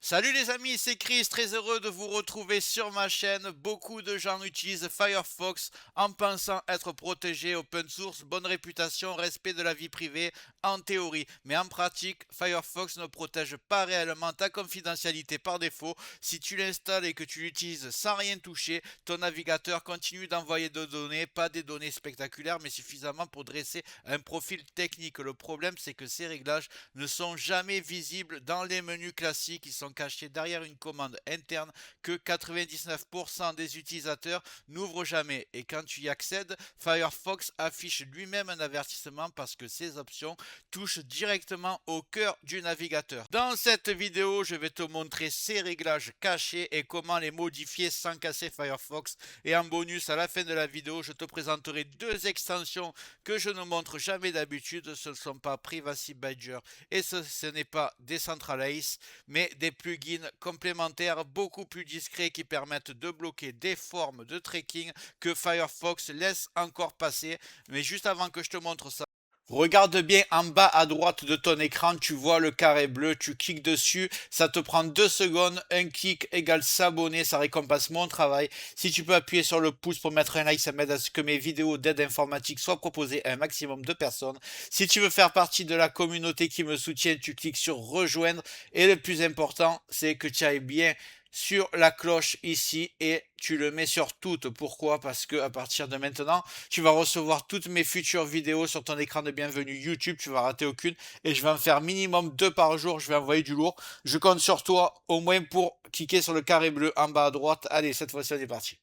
Salut les amis, c'est Chris, très heureux de vous retrouver sur ma chaîne. Beaucoup de gens utilisent Firefox en pensant être protégés, open source, bonne réputation, respect de la vie privée en théorie. Mais en pratique, Firefox ne protège pas réellement ta confidentialité par défaut. Si tu l'installes et que tu l'utilises sans rien toucher, ton navigateur continue d'envoyer des données, pas des données spectaculaires, mais suffisamment pour dresser un profil technique. Le problème, c'est que ces réglages ne sont jamais visibles dans les menus classiques. Ils sont cachés derrière une commande interne que 99% des utilisateurs n'ouvrent jamais. Et quand tu y accèdes, Firefox affiche lui-même un avertissement parce que ces options touchent directement au cœur du navigateur. Dans cette vidéo, je vais te montrer ces réglages cachés et comment les modifier sans casser Firefox. Et en bonus, à la fin de la vidéo, je te présenterai deux extensions que je ne montre jamais d'habitude. Ce ne sont pas Privacy Badger et ce n'est pas Decentralize, mais des plugins complémentaires beaucoup plus discrets qui permettent de bloquer des formes de tracking que Firefox laisse encore passer. Mais juste avant que je te montre ça, regarde bien en bas à droite de ton écran, tu vois le carré bleu, tu cliques dessus, ça te prend 2 secondes, un clic égale s'abonner, ça récompense mon travail. Si tu peux appuyer sur le pouce pour mettre un like, ça m'aide à ce que mes vidéos d'aide informatique soient proposées à un maximum de personnes. Si tu veux faire partie de la communauté qui me soutient, tu cliques sur rejoindre et le plus important, c'est que tu ailles bien sur la cloche ici et tu le mets sur toutes. Pourquoi? Parce que à partir de maintenant, tu vas recevoir toutes mes futures vidéos sur ton écran de bienvenue YouTube. Tu vas rater aucune et je vais en faire minimum 2 par jour. Je vais envoyer du lourd. Je compte sur toi au moins pour cliquer sur le carré bleu en bas à droite. Allez, cette fois-ci, on est parti.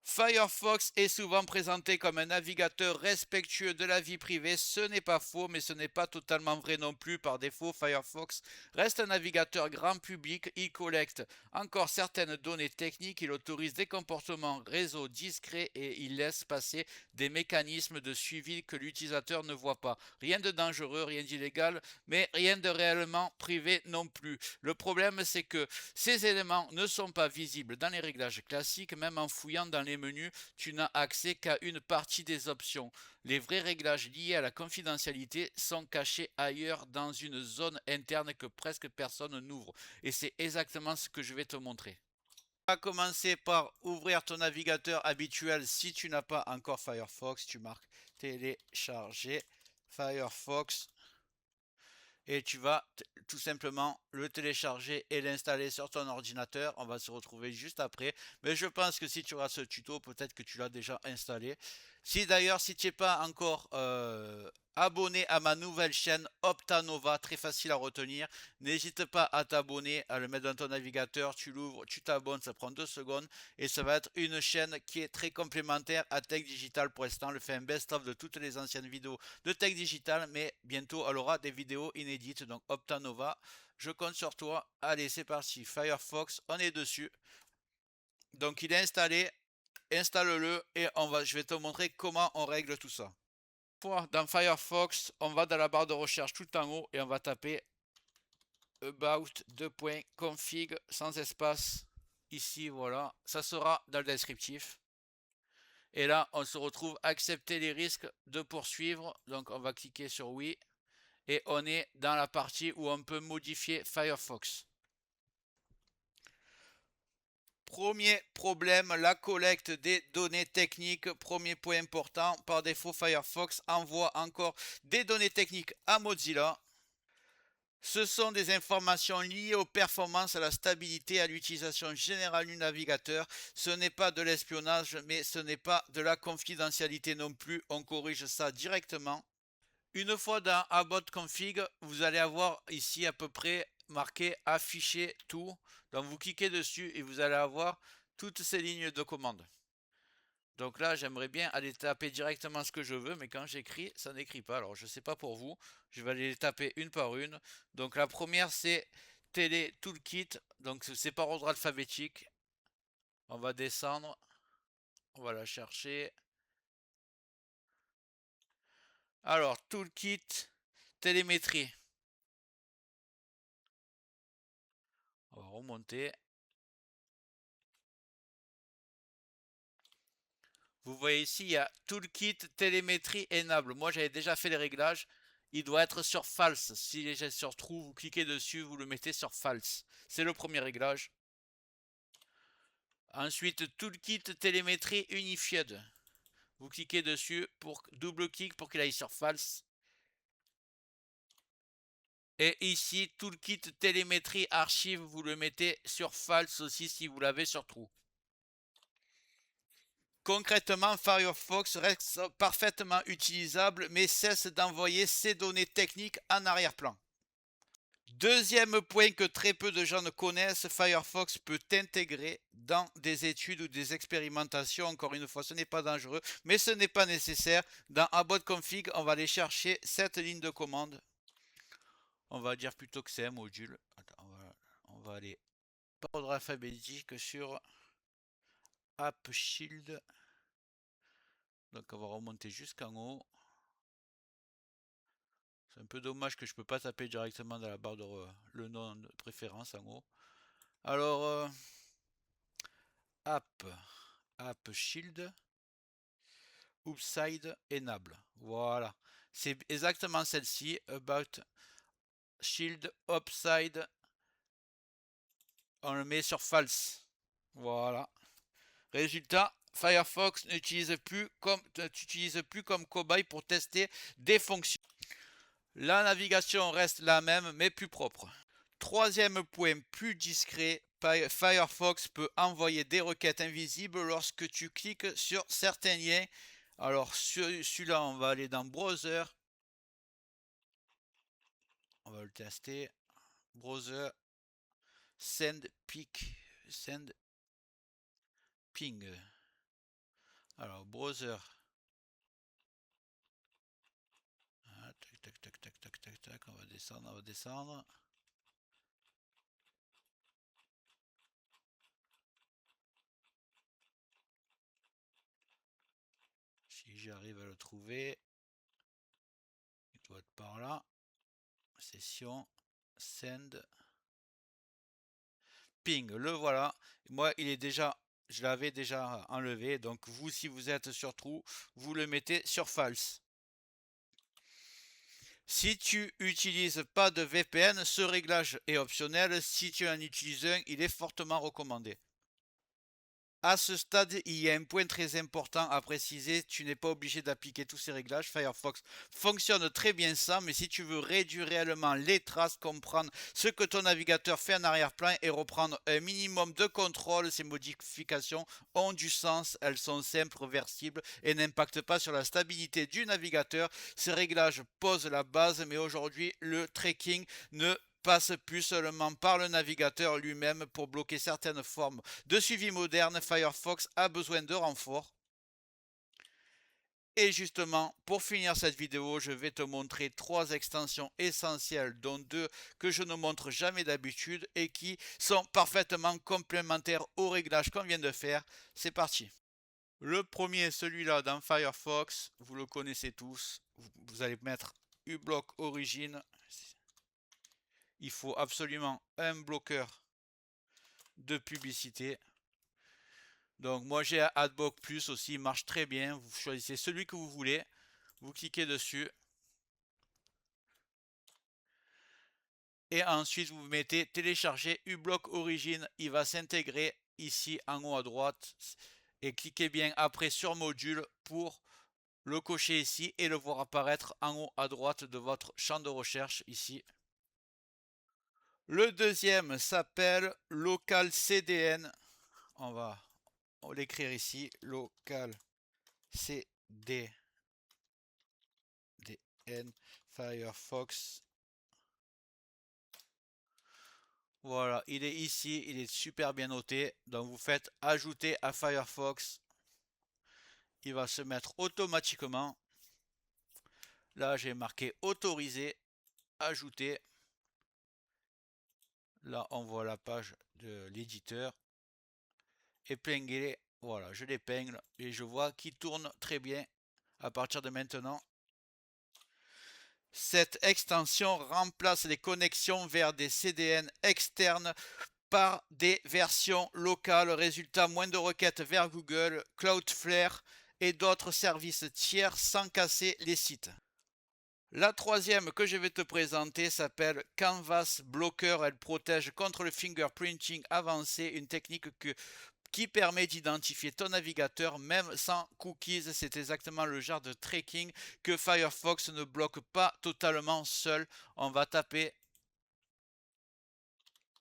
Firefox est souvent présenté comme un navigateur respectueux de la vie privée. Ce n'est pas faux, mais ce n'est pas totalement vrai non plus. Par défaut, Firefox reste un navigateur grand public. Il collecte encore certaines données techniques, il autorise des comportements réseau discrets et il laisse passer des mécanismes de suivi que l'utilisateur ne voit pas. Rien de dangereux, rien d'illégal, mais rien de réellement privé non plus. Le problème, c'est que ces éléments ne sont pas visibles dans les réglages classiques, même en fouillant dans les menus, tu n'as accès qu'à une partie des options. Les vrais réglages liés à la confidentialité sont cachés ailleurs dans une zone interne que presque personne n'ouvre. Et c'est exactement ce que je vais te montrer. On va commencer par ouvrir ton navigateur habituel si tu n'as pas encore Firefox. Tu marques télécharger Firefox et tu vas tout simplement le télécharger et l'installer sur ton ordinateur. On va se retrouver juste après. Mais je pense que si tu auras ce tuto, peut-être que tu l'as déjà installé. Si d'ailleurs, si tu n'es pas encore abonné à ma nouvelle chaîne Optanova, très facile à retenir, n'hésite pas à t'abonner, à le mettre dans ton navigateur, tu l'ouvres, tu t'abonnes, ça prend 2 secondes et ça va être une chaîne qui est très complémentaire à Tech Digital. Pour l'instant, elle fait un best-of de toutes les anciennes vidéos de Tech Digital, mais bientôt elle aura des vidéos inédites. Donc Optanova, je compte sur toi. Allez, c'est parti. Firefox, on est dessus. Donc il est installé. Installe-le et je vais te montrer comment on règle tout ça. Dans Firefox, on va dans la barre de recherche tout en haut et on va taper about.config sans espace. Ici, voilà. Ça sera dans le descriptif. Et là, on se retrouve accepter les risques de poursuivre. Donc, on va cliquer sur oui. Et on est dans la partie où on peut modifier Firefox. Premier problème, la collecte des données techniques. Premier point important, par défaut Firefox envoie encore des données techniques à Mozilla. Ce sont des informations liées aux performances, à la stabilité, à l'utilisation générale du navigateur. Ce n'est pas de l'espionnage, mais ce n'est pas de la confidentialité non plus. On corrige ça directement. Une fois dans About Config, vous allez avoir ici à peu près marqué afficher tout. Donc vous cliquez dessus et vous allez avoir toutes ces lignes de commande. Donc là, j'aimerais bien aller taper directement ce que je veux, mais quand j'écris, ça n'écrit pas. Alors je ne sais pas pour vous, je vais aller les taper une par une. Donc la première, c'est Télé Toolkit. Donc c'est par ordre alphabétique. On va descendre, on va la chercher. Alors, Toolkit, télémétrie. On va remonter. Vous voyez ici, il y a Toolkit Télémétrie Enable. Moi, j'avais déjà fait les réglages. il doit être sur false. S'il est sur true, vous cliquez dessus, vous le mettez sur false. C'est le premier réglage. Ensuite, Toolkit télémétrie unified. Vous cliquez dessus pour double-clic pour qu'il aille sur false. Et ici, Toolkit télémétrie archive, vous le mettez sur false aussi si vous l'avez sur true. Concrètement, Firefox reste parfaitement utilisable mais cesse d'envoyer ses données techniques en arrière-plan. Deuxième point que très peu de gens ne connaissent, Firefox peut intégrer dans des études ou des expérimentations. Encore une fois, ce n'est pas dangereux, mais ce n'est pas nécessaire. Dans About Config, on va aller chercher cette ligne de commande. On va dire plutôt que c'est un module. Attends, on va aller par ordre alphabétique sur App Shield. Donc on va remonter jusqu'en haut. C'est un peu dommage que je ne peux pas taper directement dans la barre de le nom de préférence en haut. Alors, App Shield, Upside Enable. Voilà. C'est exactement celle-ci. About Shield Upside. On le met sur false. Voilà. Résultat, Firefox n'utilise plus comme cobaye pour tester des fonctions. La navigation reste la même mais plus propre. Troisième point, plus discret, Firefox peut envoyer des requêtes invisibles lorsque tu cliques sur certains liens. Alors celui-là, on va aller dans Browser. On va le tester. Browser, send ping. Alors Browser. Ah, tac, on va descendre. Si j'arrive à le trouver, il doit être par là. Session, send, ping. Le voilà. Moi, je l'avais déjà enlevé. Donc vous, si vous êtes sur true, vous le mettez sur false. Si tu n'utilises pas de VPN, ce réglage est optionnel. Si tu en utilises un, il est fortement recommandé. À ce stade, il y a un point très important à préciser. Tu n'es pas obligé d'appliquer tous ces réglages. Firefox fonctionne très bien sans, mais si tu veux réduire réellement les traces, comprendre ce que ton navigateur fait en arrière-plan et reprendre un minimum de contrôle, ces modifications ont du sens. Elles sont simples, réversibles et n'impactent pas sur la stabilité du navigateur. Ces réglages posent la base, mais aujourd'hui, le tracking ne passe plus seulement par le navigateur lui-même pour bloquer certaines formes de suivi moderne. Firefox a besoin de renforts. Et justement, pour finir cette vidéo, je vais te montrer 3 extensions essentielles, dont 2 que je ne montre jamais d'habitude et qui sont parfaitement complémentaires au réglage qu'on vient de faire. C'est parti. Le premier, celui-là dans Firefox, vous le connaissez tous. Vous allez mettre uBlock Origin. Il faut absolument un bloqueur de publicité. Donc moi j'ai Adblock Plus aussi, il marche très bien. Vous choisissez celui que vous voulez, vous cliquez dessus. Et ensuite vous mettez télécharger uBlock Origin, il va s'intégrer ici en haut à droite. Et cliquez bien après sur module pour le cocher ici et le voir apparaître en haut à droite de votre champ de recherche ici. Le deuxième s'appelle Local CDN. On va l'écrire ici. Local CDN Firefox. Voilà, il est ici. Il est super bien noté. Donc vous faites ajouter à Firefox. Il va se mettre automatiquement. Là, j'ai marqué autoriser, ajouter. Là, on voit la page de l'éditeur. Épingler, voilà, je l'épingle et je vois qu'il tourne très bien à partir de maintenant. Cette extension remplace les connexions vers des CDN externes par des versions locales. Résultat, moins de requêtes vers Google, Cloudflare et d'autres services tiers sans casser les sites. La troisième que je vais te présenter s'appelle Canvas Blocker. Elle protège contre le fingerprinting avancé, une technique qui permet d'identifier ton navigateur même sans cookies. C'est exactement le genre de tracking que Firefox ne bloque pas totalement seul. On va taper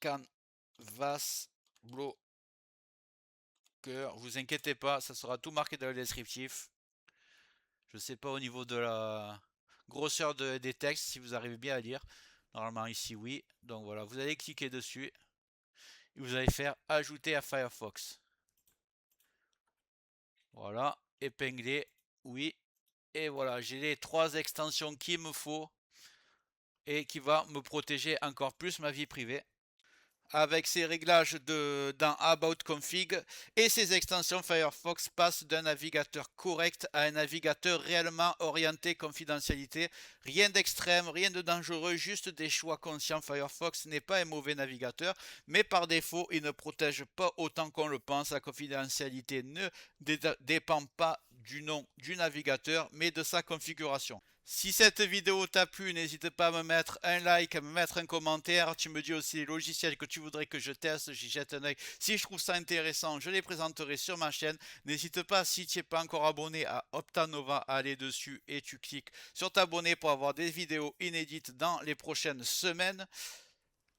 Canvas Blocker. Vous inquiétez pas, ça sera tout marqué dans le descriptif. Je ne sais pas au niveau de la grosseur des textes si vous arrivez bien à lire. Normalement ici oui. Donc voilà, vous allez cliquer dessus et vous allez faire ajouter à Firefox. Voilà, épingler, oui. Et voilà, j'ai les 3 extensions qu'il me faut et qui va me protéger encore plus ma vie privée. Avec ces réglages dans About Config et ces extensions, Firefox passe d'un navigateur correct à un navigateur réellement orienté confidentialité. Rien d'extrême, rien de dangereux, juste des choix conscients. Firefox n'est pas un mauvais navigateur, mais par défaut, il ne protège pas autant qu'on le pense. La confidentialité ne dépend pas du nom du navigateur, mais de sa configuration. Si cette vidéo t'a plu, n'hésite pas à me mettre un like, à me mettre un commentaire. Tu me dis aussi les logiciels que tu voudrais que je teste, j'y jette un œil. Si je trouve ça intéressant, je les présenterai sur ma chaîne. N'hésite pas, si tu n'es pas encore abonné à Optanova, à aller dessus et tu cliques sur t'abonner pour avoir des vidéos inédites dans les prochaines semaines.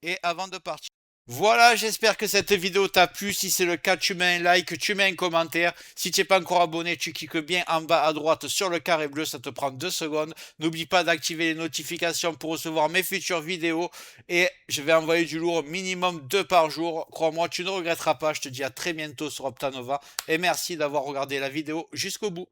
Et avant de partir, voilà, j'espère que cette vidéo t'a plu. Si c'est le cas, tu mets un like, tu mets un commentaire. Si tu n'es pas encore abonné, tu cliques bien en bas à droite sur le carré bleu, ça te prend 2 secondes. N'oublie pas d'activer les notifications pour recevoir mes futures vidéos. Et je vais envoyer du lourd minimum 2 par jour. Crois-moi, tu ne regretteras pas. Je te dis à très bientôt sur Optanova. Et merci d'avoir regardé la vidéo jusqu'au bout.